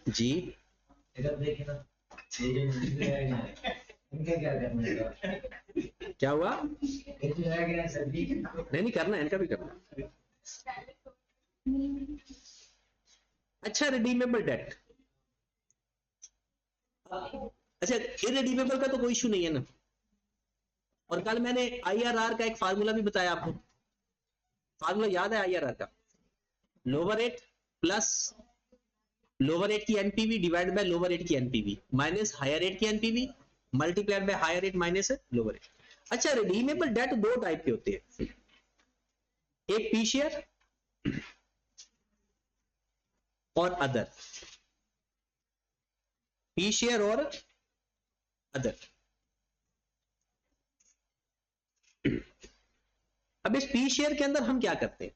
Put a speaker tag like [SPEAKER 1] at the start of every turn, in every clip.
[SPEAKER 1] जी
[SPEAKER 2] इधर देखिए ना, इनका क्या करना है?
[SPEAKER 1] क्या हुआ?
[SPEAKER 2] ये जो है कि सर जी,
[SPEAKER 1] नहीं करना है, इनका भी करना है। अच्छा, रिडीमेबल डेट, अच्छा इररिडीमेबल का तो कोई इशू नहीं है ना। और कल मैंने आईआरआर का एक फार्मूला भी बताया आपको, फार्मूला याद है आईआरआर का? Lower rate plus lower rate की NPV divide by lower rate की एनपीवी माइनस हायर रेट की NPV multiplied by higher rate minus lower rate. अच्छा, रिडीमेबल डेट दो टाइप के होते हैं, एक पी शेयर और अदर, पी शेयर और अदर। अब इस पी शेयर के अंदर हम क्या करते हैं?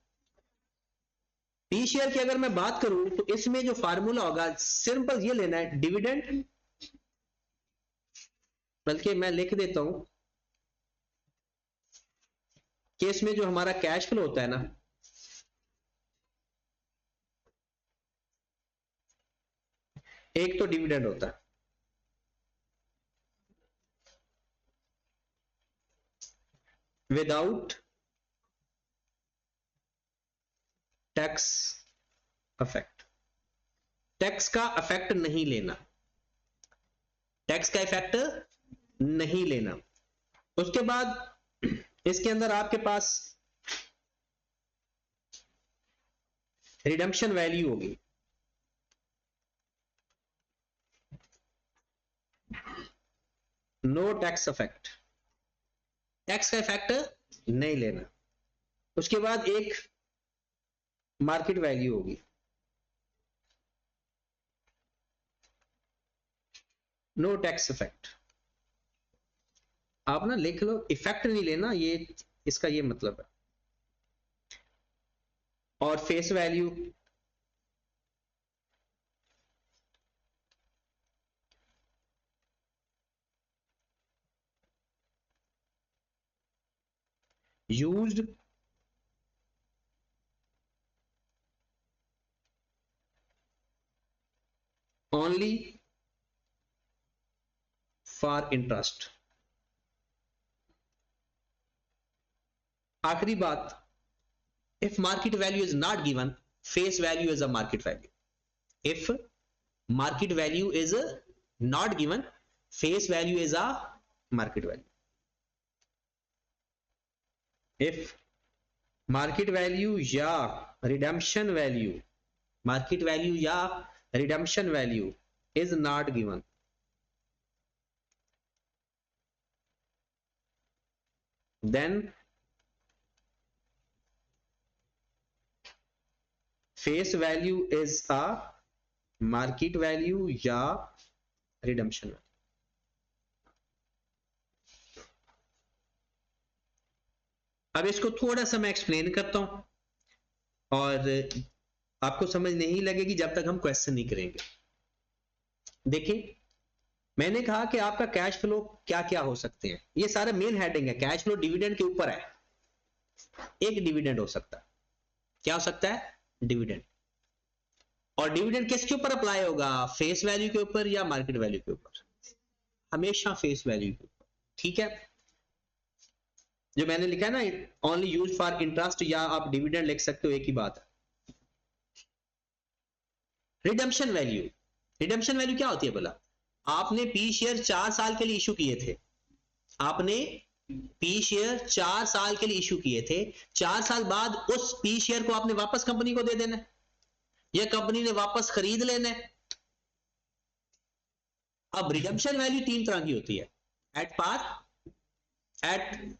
[SPEAKER 1] पी शेयर की अगर मैं बात करूं तो इसमें जो फार्मूला होगा सिंपल ये लेना है, डिविडेंड, बल्कि मैं लिख देता हूं कि इसमें जो हमारा कैश फ्लो होता है ना, एक तो डिविडेंड होता है, विदाउट टैक्स इफेक्ट, टैक्स का इफेक्ट नहीं लेना, टैक्स का इफेक्ट नहीं लेना। उसके बाद इसके अंदर आपके पास रिडम्पशन वैल्यू होगी, नो टैक्स इफेक्ट, टैक्स का इफेक्ट नहीं लेना। उसके बाद एक मार्केट वैल्यू होगी, नो टैक्स इफेक्ट। आप ना लिख लो, इफेक्ट नहीं लेना, ये इसका ये मतलब है। और face value used only for interest. आखिरी बात, if market value is not given, face value is a market value. If market value is not given, face value is a market value. If market value या redemption value, market value या redemption value is not given, then face value is a market value या redemption value. अब इसको थोड़ा सा मैं explain करता हूं और आपको समझ नहीं लगेगी जब तक हम क्वेश्चन नहीं करेंगे। देखिए, मैंने कहा कि आपका कैश फ्लो क्या क्या हो सकते हैं, ये सारे मेन हेडिंग है, कैश फ्लो डिविडेंड के ऊपर है। एक डिविडेंड हो सकता है, क्या हो सकता है? डिविडेंड। और डिविडेंड किसके ऊपर अप्लाई होगा? फेस वैल्यू के ऊपर या मार्केट वैल्यू के ऊपर? हमेशा फेस वैल्यू के ऊपर, ठीक है। जो मैंने लिखा है ना, ओनली यूज फॉर इंटरेस्ट या आप डिविडेंड लिख सकते हो, एक ही बात है। रिडम्पशन वैल्यू, रिडम्पशन वैल्यू क्या होती है बोला? आपने पी शेयर 4 साल के लिए इशू किए थे, आपने पी शेयर 4 साल के लिए इशू किए थे, 4 साल बाद उस पी शेयर को आपने वापस कंपनी को दे देना है, या कंपनी ने वापस खरीद लेना है। अब रिडम्पशन वैल्यू 3 तरह की होती है, at par, at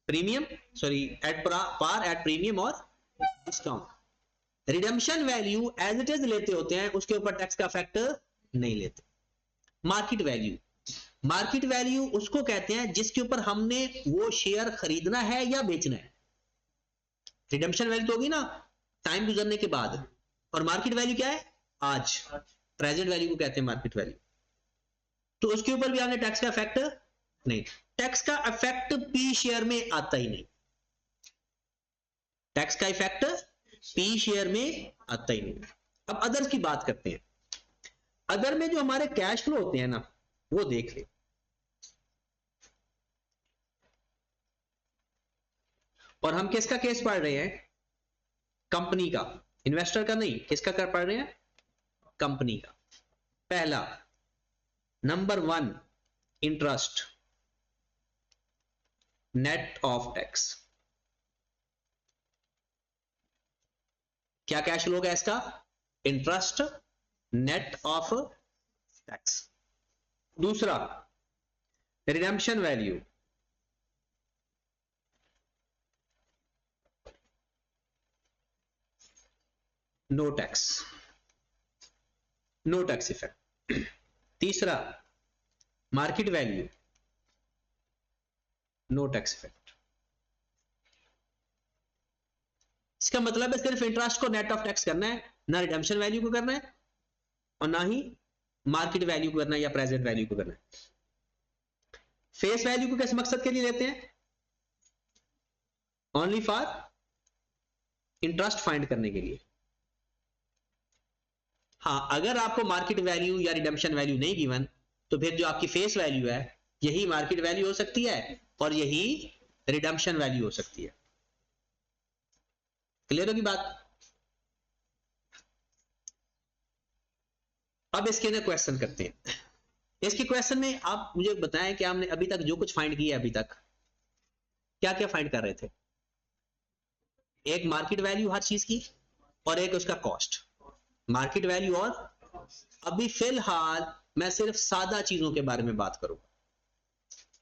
[SPEAKER 1] premium, sorry at par, at premium और discount. Redemption value as it is लेते होते हैं, उसके ऊपर टैक्स का फैक्टर नहीं लेते। मार्केट वैल्यू, मार्केट वैल्यू उसको कहते हैं जिसके ऊपर हमने वो शेयर खरीदना है या बेचना है। रिडम्पशन वैल्यू तो होगी ना टाइम गुजरने के बाद, और मार्केट वैल्यू क्या है? आज, प्रेजेंट वैल्यू को कहते हैं मार्केट वैल्यू। तो उसके ऊपर भी आपने टैक्स का इफेक्ट नहीं, टैक्स का इफेक्ट पी शेयर में आता ही नहीं, टैक्स का इफेक्ट पी शेयर में आता ही नहीं। अब अदर्स की बात करते हैं। अदर में जो हमारे कैश फ्लो होते हैं ना, वो देख ले। और हम किसका केस पढ़ रहे हैं? कंपनी का, इन्वेस्टर का नहीं। किसका कर पढ़ रहे हैं? कंपनी का। पहला, number 1, interest net of tax. क्या कैश फ्लो है इसका? Interest net of tax. दूसरा, redemption value, no tax, no tax effect. तीसरा, market value, no tax effect. इसका मतलब है सिर्फ इंटरेस्ट को नेट ऑफ टैक्स करना है, ना रिडेम्पशन वैल्यू को करना है और ना ही मार्केट वैल्यू को करना है या प्रेजेंट वैल्यू को करना है। फेस वैल्यू को किस मकसद के लिए लेते हैं? ओनली फॉर इंटरेस्ट फाइंड करने के लिए। हाँ, अगर आपको मार्केट वैल्यू या रिडेम्पशन वैल्यू नहीं गिवन, तो फिर जो आपकी फेस वैल्यू है यही मार्केट वैल्यू हो सकती है और यही रिडेम्पशन वैल्यू हो सकती है। क्लियर होगी बात? अब इसके अंदर क्वेश्चन करते हैं। इसके क्वेश्चन में आप मुझे बताएं कि हमने अभी तक जो कुछ फाइंड किया है, अभी तक क्या क्या फाइंड कर रहे थे? एक मार्केट वैल्यू हर चीज की और एक उसका कॉस्ट। मार्केट वैल्यू और अभी फिलहाल मैं सिर्फ सादा चीजों के बारे में बात करूंगा।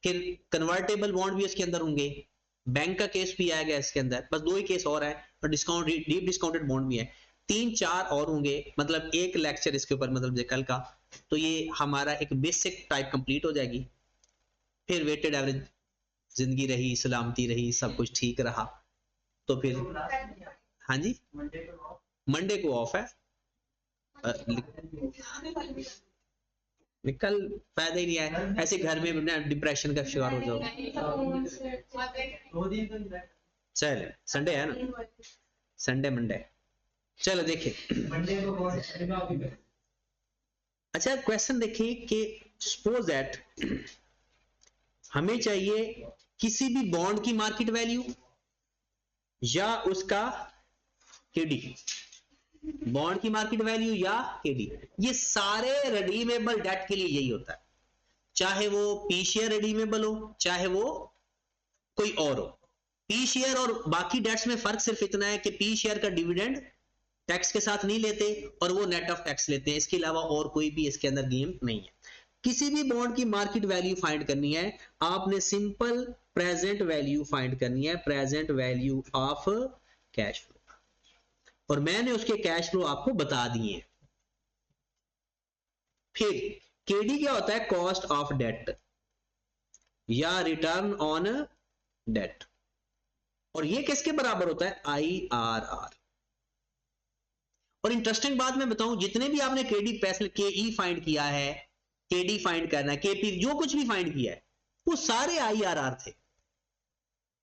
[SPEAKER 1] फिर कन्वर्टेबल बॉन्ड भी इसके अंदर होंगे, बैंक का केस भी आएगा इसके अंदर, बस 2 ही केस और है, और डिस्काउंट डीप डिस्काउंटेड बॉन्ड भी है। 3-4 और होंगे, मतलब एक लेक्चर इसके ऊपर, मतलब कल का। तो ये हमारा एक बेसिक टाइप कंप्लीट हो जाएगी। फिर वेटेड एवरेज जिंदगी रही, सलामती रही, सब कुछ ठीक रहा, तो फिर हाँ जी, मंडे को ऑफ है। निकल फायदा ही नहीं है, ऐसे घर में डिप्रेशन का शिकार हो जाओ। चल संडे है ना, संडे मंडे। चलो देखिए,
[SPEAKER 2] मंडे को कौन?
[SPEAKER 1] अच्छा क्वेश्चन देखिए कि सपोज दैट हमें चाहिए किसी भी बॉन्ड की मार्केट वैल्यू या उसका केडी, बॉन्ड की मार्केट वैल्यू या केडी। ये सारे रिडीमेबल डेट के लिए यही होता है, चाहे वो पी शेयर रिडीमेबल हो, चाहे वो कोई और हो। पी शेयर और बाकी डेट्स में फर्क सिर्फ इतना है कि पी शेयर का डिविडेंड टैक्स के साथ नहीं लेते और वो नेट ऑफ टैक्स लेते हैं। इसके अलावा और कोई भी इसके अंदर गेम नहीं है। किसी भी बॉन्ड की मार्केट वैल्यू फाइंड करनी है, आपने सिंपल प्रेजेंट वैल्यू फाइंड करनी है, present value of cash flow, और मैंने उसके कैश फ्लो आपको बता दिए। फिर केडी क्या होता है? कॉस्ट ऑफ डेट या रिटर्न ऑन डेट, और ये किसके बराबर होता है? IRR। और इंटरेस्टिंग बात मैं बताऊं, जितने भी आपने केडी पैसे केई फाइंड किया है, केडी फाइंड करना है, केपी, जो कुछ भी फाइंड किया है, वो सारे IRR थे।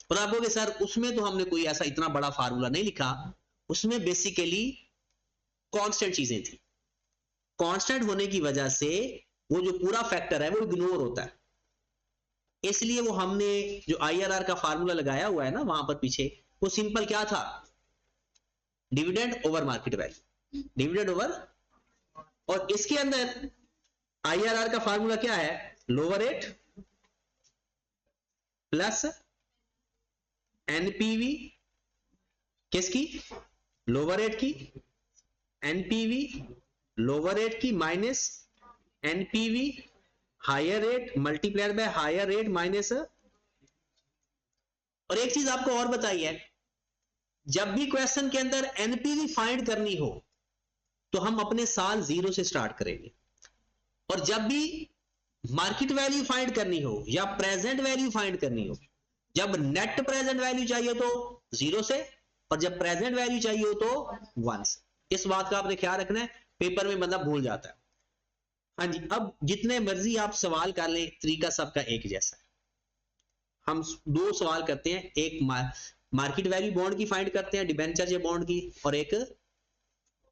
[SPEAKER 1] और आप कहोगे सर उसमें तो हमने कोई ऐसा इतना बड़ा फार्मूला नहीं लिखा, उसमें बेसिकली कांस्टेंट चीजें थी। कांस्टेंट होने की वजह से वो जो पूरा फैक्टर है वो इग्नोर होता है, इसलिए वो हमने जो IRR का फार्मूला लगाया हुआ है ना वहां पर पीछे, वो सिंपल क्या था? Dividend over market value, dividend over. और इसके अंदर IRR का फार्मूला क्या है? लोअर रेट प्लस NPV, किसकी? लोअर रेट की, NPV लोअर रेट की minus NPV higher rate multiplied by higher rate minus. और एक चीज आपको और बताई है, जब भी क्वेश्चन के अंदर NPV फाइंड करनी हो तो हम अपने साल 0 से स्टार्ट करेंगे, और जब भी मार्केट वैल्यू फाइंड करनी हो या प्रेजेंट वैल्यू फाइंड करनी हो, जब नेट प्रेजेंट वैल्यू चाहिए तो 0 से, और जब प्रेजेंट वैल्यू चाहिए हो तो 1 से। इस बात का आपने ख्याल रखना है, पेपर में बंदा भूल जाता है। हाँ जी, अब जितने मर्जी आप सवाल कर लें, तरीका सबका एक जैसा है। हम 2 सवाल करते हैं, एक मार्केट वैल्यू बॉन्ड की फाइंड करते हैं, डिबेंचर या बॉन्ड की, और एक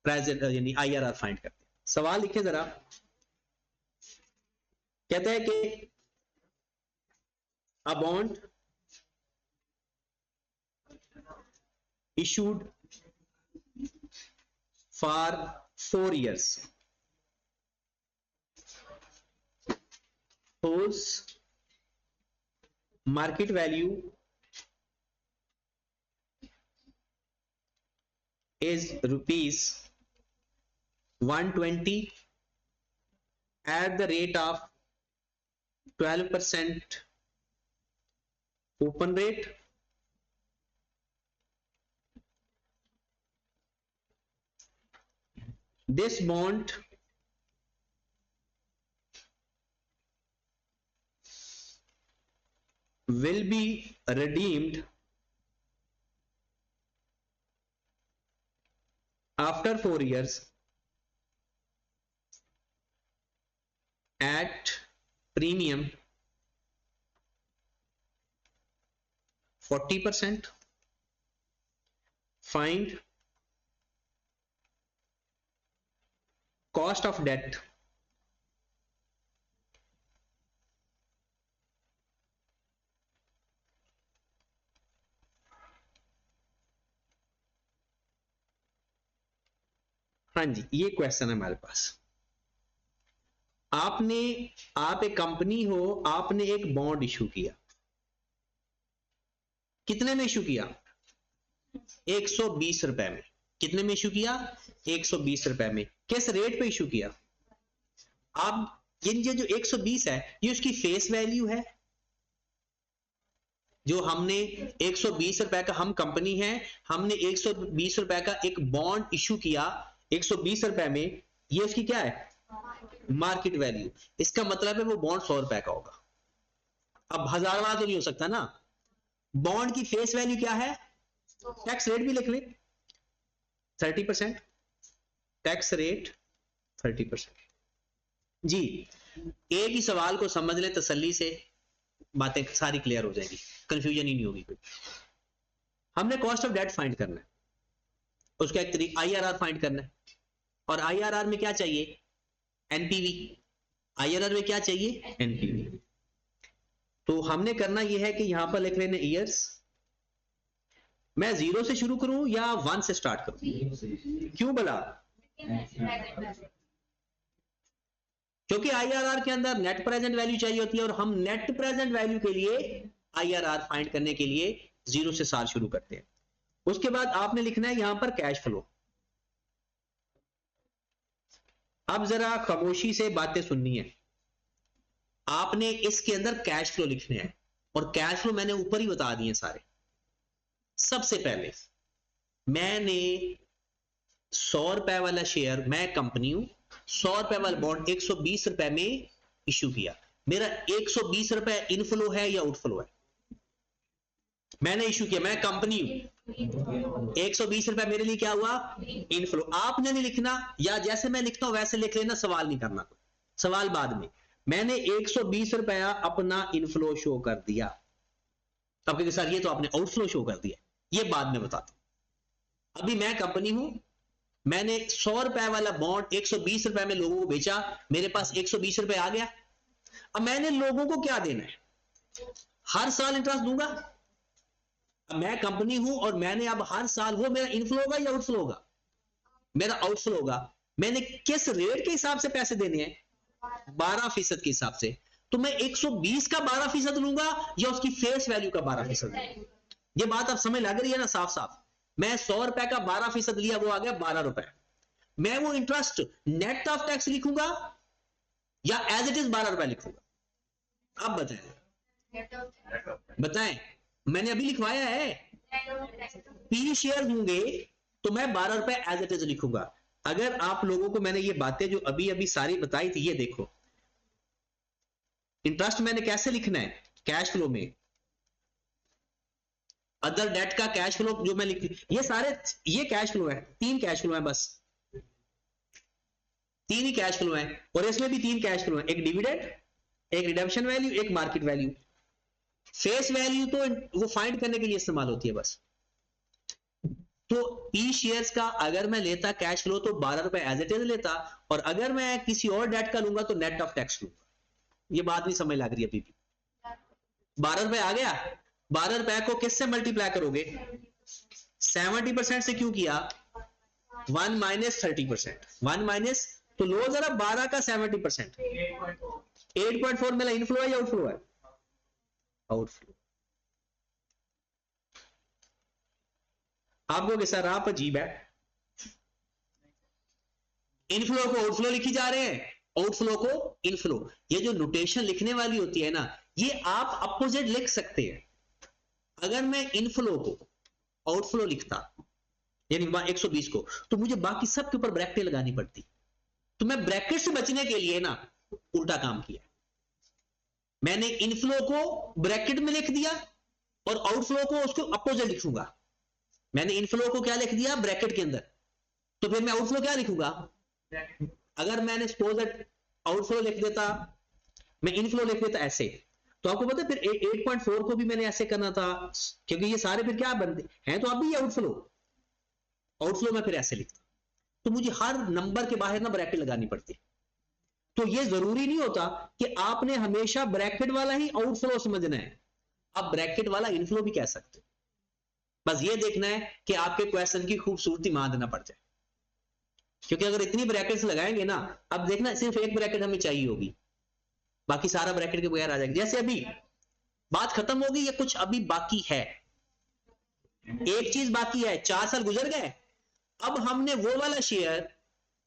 [SPEAKER 1] प्रेजेंट यानी IRR फाइंड करते हैं। सवाल लिखे जरा, कहते हैं कि a bond issued for 4 years whose market value is rupees 120 at the rate of 12% open rate this bond will be redeemed after 4 years at premium 40%. Find cost of debt हाँ जी, ये क्वेश्चन है हमारे पास। आप एक कंपनी हो, आपने एक bond issue किया, कितने में इशू किया? 120 रुपए में। कितने में इशू किया? 120 रुपए में। किस रेट पे इशू किया? आप ये जो 120 है ये उसकी फेस वैल्यू है, जो हमने 120 रुपए का, हम कंपनी है, हमने 120 रुपए का एक बॉन्ड इशू किया 120 रुपए में, ये उसकी क्या है? Market value. इसका मतलब है वो बॉन्ड 100 रुपए का होगा। अब 1000 वाला तो नहीं हो सकता ना। बॉन्ड की फेस वैल्यू क्या है? टैक्स रेट भी लिख ले, 30%, टैक्स रेट 30%। जी, एक ही सवाल को समझ ले तसल्ली से, बातें सारी क्लियर हो जाएगी, कंफ्यूजन ही नहीं होगी कोई। हमने कॉस्ट ऑफ डेट फाइंड करना है, उसका एक तरीका IRR फाइंड करना है, और IRR में क्या चाहिए? NPV। IRR में क्या चाहिए? NPV। तो हमने करना यह है कि यहां पर लिख लेने ईयर्स। मैं 0 से शुरू करूं या 1 से स्टार्ट करूं? क्यों बोला? क्योंकि IRR के अंदर नेट प्रेजेंट वैल्यू चाहिए होती है, और हम नेट प्रेजेंट वैल्यू के लिए IRR फाइंड करने के लिए 0 से साल शुरू करते हैं। उसके बाद आपने लिखना है यहां पर कैश फ्लो। अब जरा खामोशी से बातें सुननी है। आपने इसके अंदर कैश फ्लो लिखने हैं, और कैश फ्लो मैंने ऊपर ही बता दिए सारे। सबसे पहले मैंने 100 रुपए वाला शेयर, मैं कंपनी हूं, 100 रुपए वाला बॉन्ड 120 रुपए में इश्यू किया। मेरा 120 रुपए इनफ्लो है या आउटफ्लो है? मैंने इश्यू किया, मैं कंपनी हूं, 120 रुपए मेरे लिए क्या हुआ? इनफ्लो। आपने नहीं लिखना, या जैसे मैं लिखता हूं वैसे लिख लेना, सवाल नहीं करना, सवाल बाद में। मैंने 120 रुपया अपना इनफ्लो शो कर दिया। अब क्योंकि सर ये तो आपने आउटफ्लो शो कर दिया, ये बाद में बताता हूं। अभी मैं कंपनी हूं, मैंने 100 रुपए वाला बॉन्ड 120 रुपए में लोगों को बेचा, मेरे पास 120 रुपए आ गया। अब मैंने लोगों को क्या देना है? हर साल इंटरेस्ट दूंगा। अब मैं कंपनी हूं और मैंने अब हर साल, वो मेरा इनफ्लो होगा या आउटफ्लो होगा? मेरा आउटफ्लो होगा। मैंने किस रेट के हिसाब से पैसे देने हैं? 12% के हिसाब से। तो मैं 120 का 12% लूंगा या उसकी फेस वैल्यू का 12%? ये बात आप समझ लग रही है ना साफ साफ? मैं 100 रुपए का 12% लिया, वो आ गया 12 रुपए। मैं वो इंटरेस्ट नेट ऑफ टैक्स लिखूंगा या एज इट इज 12 रुपए लिखूंगा? अब बताएं, मैंने अभी लिखवाया है। P शेयर होंगे तो मैं 12 रुपए एज इट इज लिखूंगा। अगर आप लोगों को मैंने ये बातें जो अभी अभी सारी बताई थी, ये देखो, इंटरेस्ट मैंने कैसे लिखना है? कैश फ्लो में अदर डेट का कैश फ्लो जो मैं लिख, ये सारे, ये कैश फ्लो है, 3 कैश फ्लो है, बस 3 ही कैश फ्लो है। और इसमें भी 3 कैश फ्लो है, एक डिविडेंड, एक रिडेम्पशन वैल्यू, एक मार्केट वैल्यू। फेस वैल्यू तो वो फाइंड करने के लिए इस्तेमाल होती है बस। तो ई शेयर्स का अगर मैं लेता कैश फ्लो तो 12 रुपए एज इट इज लेता, और अगर मैं किसी और डेट का लूंगा तो नेट ऑफ टैक्स लूंगा। ये बात नहीं समझ लग रही अभी भी? 12 रुपए आ गया, 12 रुपए को किससे मल्टीप्लाई करोगे? 70% से क्यों किया? 1 माइनस 30%, 1 माइनस, तो लो जरा 12 का 70%, 8.4 मेरा इनफ्लो है या आउटफ्लो है? आउटफ्लो। आपको कि सर आप अजीब है, इनफ्लो को आउटफ्लो लिखी जा रहे हैं, आउटफ्लो को इनफ्लो। ये जो नोटेशन लिखने वाली होती है ना, ये आप अपोजिट लिख सकते हैं। अगर मैं इनफ्लो को आउटफ्लो लिखता यानी 120 को, तो मुझे बाकी सब के ऊपर ब्रैकेट लगानी पड़ती। तो मैं ब्रैकेट से बचने के लिए ना उल्टा काम किया, मैंने इनफ्लो को ब्रैकेट में लिख दिया और आउटफ्लो को उसको अपोजिट लिखूंगा। मैंने इनफ्लो को क्या लिख दिया? ब्रैकेट के अंदर, तो फिर मैं आउटफ्लो क्या लिखूंगा? अगर मैंने सपोज आउटफ्लो लिख देता, मैं इनफ्लो लिख देता ऐसे, तो आपको पता है फिर 8.4 को भी मैंने ऐसे करना था, क्योंकि ये सारे फिर क्या बनते हैं, तो अभी आउटफ्लो, आउटफ्लो में फिर ऐसे लिखता, तो मुझे हर नंबर के बाहर ना ब्रैकेट लगानी पड़ती। तो ये जरूरी नहीं होता कि आपने हमेशा ब्रैकेट वाला ही आउटफ्लो समझना है, आप ब्रैकेट वाला इनफ्लो भी कह सकते हो। बस ये देखना है कि आपके क्वेश्चन की खूबसूरती मान देना पड़ जाए, क्योंकि अगर इतनी ब्रैकेट्स लगाएंगे ना, अब देखना सिर्फ एक ब्रैकेट हमें चाहिए होगी, बाकी सारा ब्रैकेट के बगैर आ जाएगा। जैसे अभी बात खत्म होगी या कुछ अभी बाकी है? एक चीज बाकी है, 4 साल गुजर गए, अब हमने वो वाला शेयर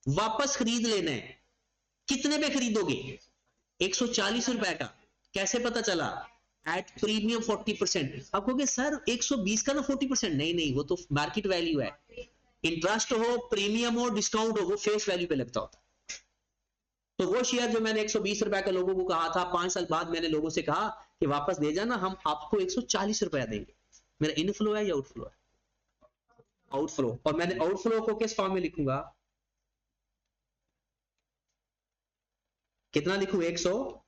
[SPEAKER 1] वापस खरीद लेना है। कितने पे खरीदोगे? 140 रुपए का। कैसे पता चला? At premium 40%। अब कहोगे सर 120 का ना 40%, नहीं नहीं, वो तो मार्केट वैल्यू है। इंटरेस्ट हो, प्रीमियम हो, डिस्काउंट हो, वो फेस वैल्यू पे लगता होता। तो वो शेयर जो मैंने 120 रुपए का लोगों को कहा था, 5 साल बाद मैंने लोगों से कहा कि वापस दे जाना, हम आपको 140 रुपया देंगे। मेरा इनफ्लो है या आउटफ्लो है? आउटफ्लो। और मैंने आउटफ्लो को किस फॉर्म में लिखूंगा? कितना लिखूं? 100।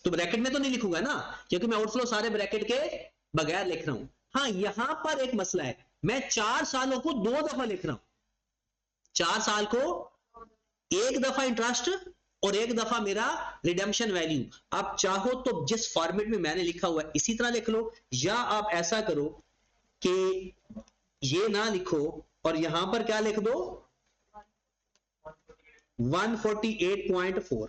[SPEAKER 1] तो ब्रैकेट में तो नहीं लिखूंगा ना, क्योंकि मैं आउटफ्लो सारे ब्रैकेट के बगैर लिख रहा हूं। हाँ, यहां पर एक मसला है, मैं 4 सालों को 2 दफा लिख रहा हूं। 4 साल को एक दफा इंटरेस्ट और एक दफा मेरा रिडेम्पशन वैल्यू। आप चाहो तो जिस फॉर्मेट में मैंने लिखा हुआ है इसी तरह लिख लो, या आप ऐसा करो कि ये ना लिखो और यहां पर क्या लिख दो? 148.4।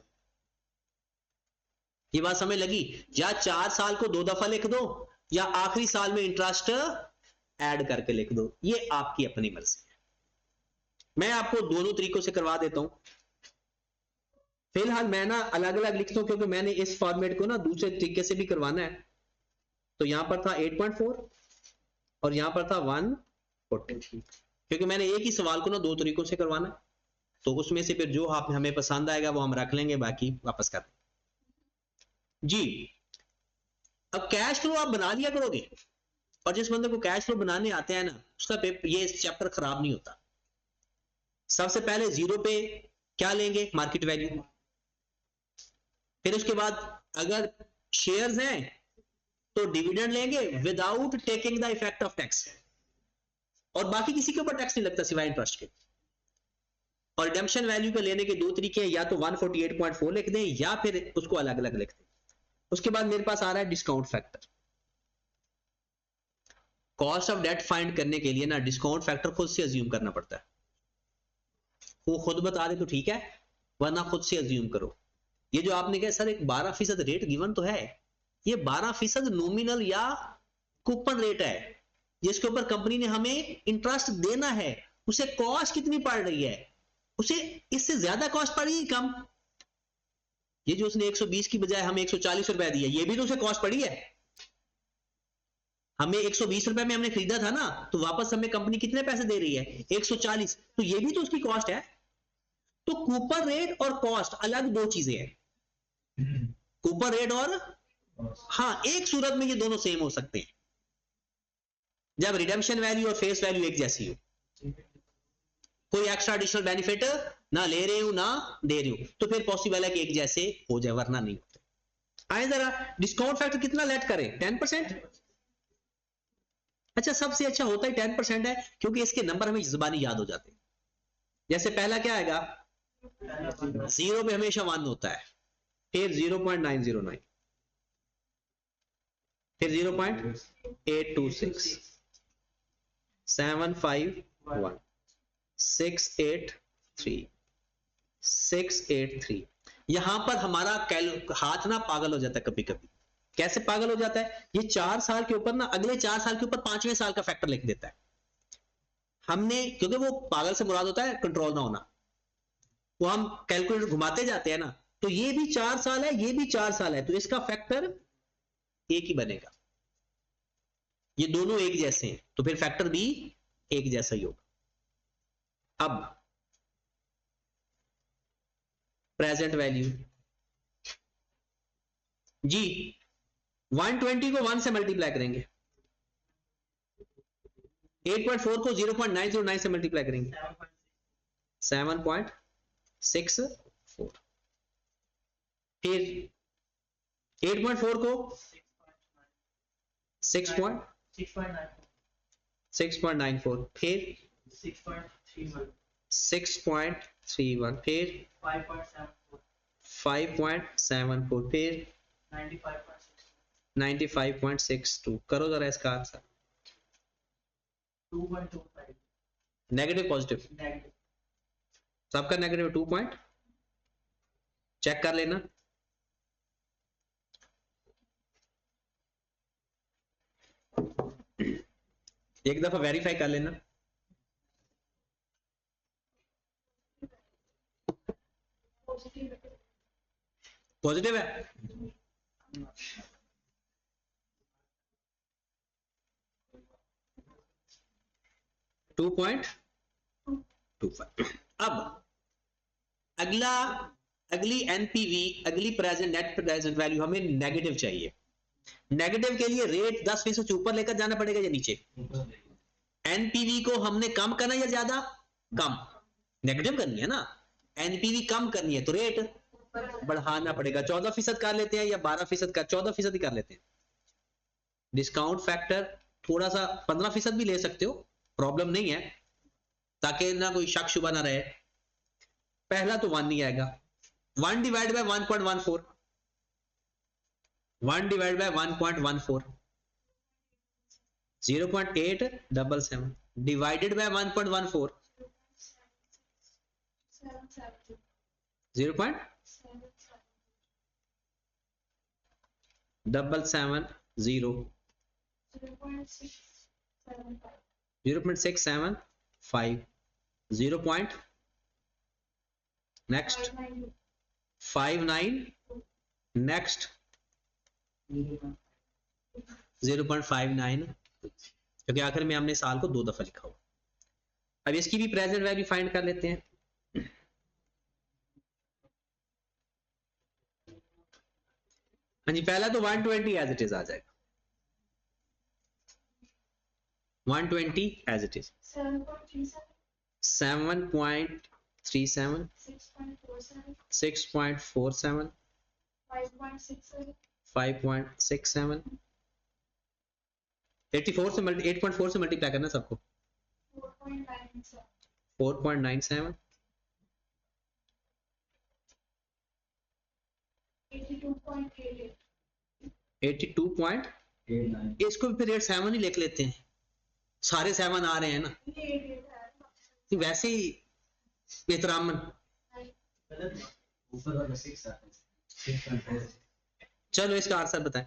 [SPEAKER 1] ये बात समझ लगी? या 4 साल को 2 दफा लिख दो, या आखिरी साल में इंटरेस्ट ऐड करके लिख दो, ये आपकी अपनी मर्जी है। मैं आपको दोनों तरीकों से करवा देता हूं। फिलहाल मैं ना अलग अलग लिखता हूं, क्योंकि मैंने इस फॉर्मेट को ना दूसरे तरीके से भी करवाना है। तो यहां पर था 8.4 और यहां पर था 140, क्योंकि मैंने एक ही सवाल को ना 2 तरीकों से करवाना है। तो उसमें से फिर जो आप हमें पसंद आएगा वो हम रख लेंगे, बाकी वापस कर देंगे जी। अब कैश फ्लो आप बना लिया करोगे, और जिस बंदे को कैश फ्लो बनाने आते हैं ना, उसका ये चैप्टर खराब नहीं होता। सबसे पहले जीरो पे क्या लेंगे? Market value. फिर उसके बाद अगर शेयर्स हैं तो डिविडेंड लेंगे without taking the effect of tax, और बाकी किसी के ऊपर टैक्स नहीं लगता सिवाय इंटरेस्ट के। और रिडेम्पशन वैल्यू पे लेने के 2 तरीके हैं, या तो 148.4 लिख दें या फिर उसको अलग अलग लिख दें। उसके बाद मेरे पास आ रहा है discount factor. Cost of debt find करने के लिए ना डिस्काउंट फैक्टर खुद से अज्यूम करना पड़ता है। वो खुद बता दे तो ठीक है, वरना खुद से अज्यूम करो। ये जो आपने कहा सर एक 12% रेट गिवन तो है, ये 12% नॉमिनल या कूपन रेट है, जिसके ऊपर कंपनी ने हमें इंटरेस्ट देना है। उसे कॉस्ट कितनी पड़ रही है? उसे इससे ज्यादा कॉस्ट पड़ी कम? ये जो उसने 120 की बजाय हमें 140 रुपए दिया, ये भी तो उसे कॉस्ट पड़ी है। हमें 120 रुपए में हमने खरीदा था ना, तो वापस हमें कंपनी कितने पैसे दे रही है? 140। तो ये भी तो उसकी कॉस्ट है। तो कूपन रेट और कॉस्ट अलग 2 चीजें हैं। कूपन रेट और, हाँ, एक सूरत में ये दोनों सेम हो सकते हैं, जब रिडेम्पशन वैल्यू और फेस वैल्यू एक जैसी हो, कोई एक्स्ट्रा एडिशनल बेनिफिट ना ले रहे हो ना दे रहे हो, तो फिर पॉसिबल है कि एक जैसे हो जाए, वरना नहीं होते। आए जरा डिस्काउंट फैक्टर कितना लेट करें? 10%। अच्छा, सबसे अच्छा होता ही 10% है, क्योंकि इसके नंबर हमें जुबानी याद हो जाते हैं। जैसे पहला क्या आएगा, 0 पे हमेशा 1 होता है, फिर 0.909, फिर 0.826, 751, 683, 683। यहां पर हमारा हाथ ना पागल हो जाता है कभी कभी। कैसे पागल हो जाता है, ये 4 साल के ऊपर ना, अगले 4 साल के ऊपर 5वें साल का फैक्टर लिख देता है हमने, क्योंकि वो पागल से मुराद होता है कंट्रोल ना होना, वो हम कैलकुलेटर घुमाते जाते हैं ना, तो ये भी 4 साल है, ये भी 4 साल है, तो इसका फैक्टर एक ही बनेगा, ये दोनों एक जैसे हैं, तो फिर फैक्टर भी एक जैसा ही होगा। अब प्रेजेंट वैल्यू जी, 120 को 1 से मल्टीप्लाई करेंगे, 8.4 को 0.909 से मल्टीप्लाई करेंगे, 7.64, फिर 8.4 को 6.94, फिर 6.31, फिर 5.74, फिर 95.62। करो जरा इसका आंसर, नेगेटिव पॉजिटिव, सबका नेगेटिव 2 पॉइंट, चेक कर लेना। एक दफा वेरीफाई कर लेना। पॉजिटिव है, 2.25। अब अगली एनपीवी, अगली प्रेजेंट नेट प्रेजेंट वैल्यू हमें नेगेटिव चाहिए। नेगेटिव के लिए रेट 10% से ऊपर लेकर जाना पड़ेगा या नीचे? एनपीवी को हमने कम करना या ज्यादा? कम। नेगेटिव करनी है ना, एनपीवी कम करनी है तो रेट बढ़ाना पड़ेगा। 14% कर लेते हैं या 12% कर, 14% ही कर लेते हैं। डिस्काउंट फैक्टर थोड़ा सा 15% भी ले सकते हो, प्रॉब्लम नहीं है, ताकि ना कोई शक शुबा ना रहे। पहला तो 1 नहीं आएगा, 1 divide by 1.14, 1 divide by 1.14, 0.877 divided by 1.14, 0.770, 0.675, 0. Next 59, next 0.59, क्योंकि आखिर में हमने साल को 2 दफा लिखा हुआ। अब इसकी भी प्रेजेंट वैल्यू फाइंड कर लेते हैं। हाँ जी, पहला तो 120 एज इट इज आ जाएगा, 120 एज इट इज, 7.37, 6.47, 5.67, 84 से 8.4 से मल्टीप्लाई करना सबको, 4.97, 82. इसको भी फिर 7 ही लिख लेते हैं, सारे 7 आ रहे हैं ना, वैसे ही एहतरामन। चलो इसका आंसर बताएं।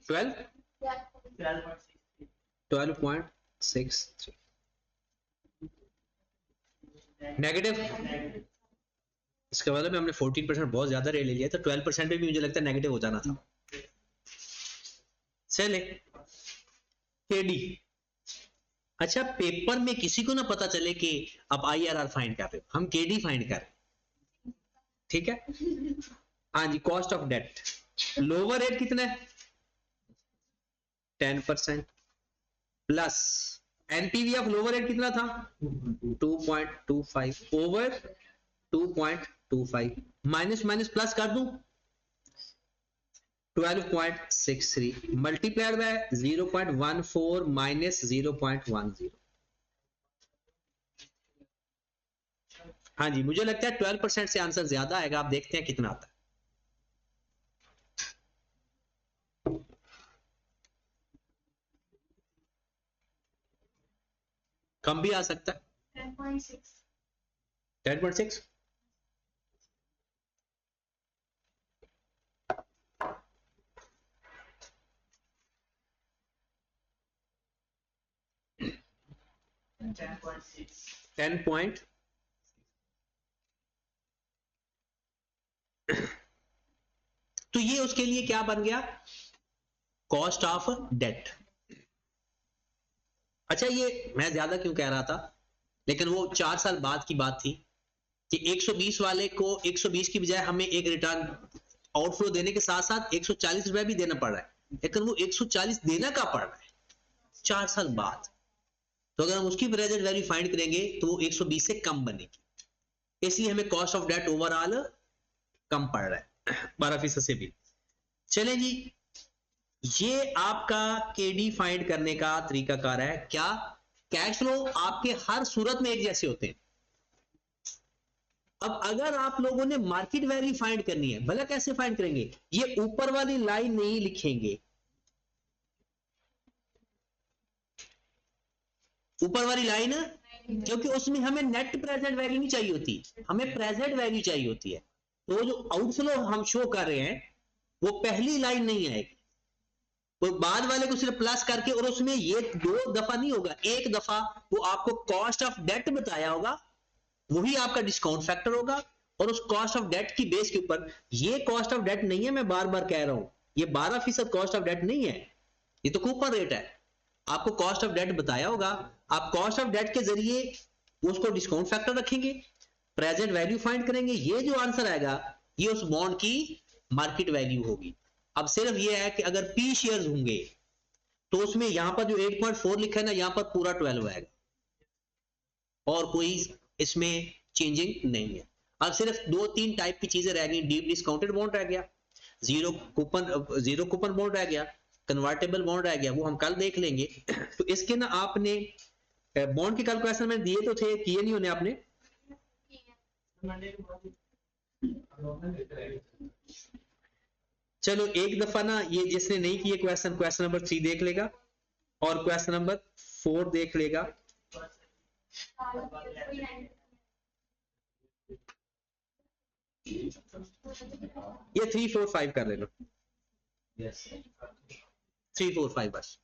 [SPEAKER 1] Twelve 12.63 negative. इसके बाद में हमने 14% बहुत ज्यादा रेट ले लिया, तो 12% में भी मुझे लगता है नेगेटिव हो जाना था। चले केडी। अच्छा, पेपर में किसी को ना पता चले कि आप आईआरआर फाइंड कर रहे हो, हम केडी फाइंड कर रहे हैं, ठीक है। हाँ जी, cost of debt lower rate कितना है? 10%, plus NPV of lower and कितना था 2.25 ओवर 2.25 माइनस माइनस प्लस कर दूं 12.63 मल्टीप्लाइड बाय 0.14 माइनस 0.10। हाँ जी, मुझे लगता है 12% से आंसर ज्यादा आएगा, आप देखते हैं कितना आता है। कम भी आ सकता है
[SPEAKER 3] 10.6
[SPEAKER 1] 10.6। टेन पॉइंट तो ये उसके लिए क्या बन गया कॉस्ट ऑफ डेट। अच्छा, ये मैं ज्यादा क्यों कह रहा था, लेकिन वो 4 साल बाद की बात थी कि 120 वाले को 120 की बजाय हमें एक रिटर्न आउटफ्लो देने के साथ साथ 140 रुपए भी देना पड़ रहा है, लेकिन वो 140 देना का पड़ रहा है 4 साल बाद। तो अगर हम उसकी प्रेजेंट वैल्यू फाइंड करेंगे तो वो 120 से कम बनेगी, इसलिए हमें कॉस्ट ऑफ डेट ओवरऑल कम पड़ रहा है 12% से भी। चलें जी, ये आपका केडी फाइंड करने का तरीकाकार है। क्या कैश फ्लो आपके हर सूरत में एक जैसे होते हैं। अब अगर आप लोगों ने मार्केट वैल्यू फाइंड करनी है, भला कैसे फाइंड करेंगे, ये ऊपर वाली लाइन नहीं लिखेंगे, ऊपर वाली लाइन, क्योंकि उसमें हमें नेट प्रेजेंट वैल्यू नहीं चाहिए होती, हमें प्रेजेंट वैल्यू चाहिए होती है। तो जो आउटफ्लो हम शो कर रहे हैं वो पहली लाइन नहीं आएगी, वो बाद वाले को सिर्फ प्लस करके, और उसमें ये 2 दफा नहीं होगा, एक दफा वो आपको कॉस्ट ऑफ डेट बताया होगा, वही आपका डिस्काउंट फैक्टर होगा, और उस कॉस्ट ऑफ डेट की बेस के ऊपर, ये कॉस्ट ऑफ डेट नहीं है, मैं बार बार कह रहा हूं, ये 12% कॉस्ट ऑफ डेट नहीं है, ये तो कूपन रेट है। आपको कॉस्ट ऑफ डेट बताया होगा, आप कॉस्ट ऑफ डेट के जरिए उसको डिस्काउंट फैक्टर रखेंगे, प्रेजेंट वैल्यू फाइंड करेंगे, ये जो आंसर आएगा ये उस बॉन्ड की मार्केट वैल्यू होगी। अब सिर्फ ये है कि अगर पी शेयर्स होंगे तो उसमें यहां पर जो 8.4 लिखा है ना, यहां पर पूरा 12 आएगा, और कोई इसमें चेंजिंग नहीं है। अब सिर्फ 2-3 टाइप की चीजें रह गई, डीप डिस्काउंटेड बॉन्ड रह गया, जीरो कूपन बॉन्ड रह गया, कन्वर्टेबल बॉन्ड रह गया, वो हम कल देख लेंगे। तो इसके ना आपने बॉन्ड के कल क्वेश्चन में दिए तो थे, किए नहीं होने आपने। चलो एक दफा ना ये जिसने नहीं किए क्वेश्चन नंबर 3 देख लेगा, और क्वेश्चन नंबर 4 देख लेगा। ये 3, 4, 5 कर लेना, 3, 4, 5 बस।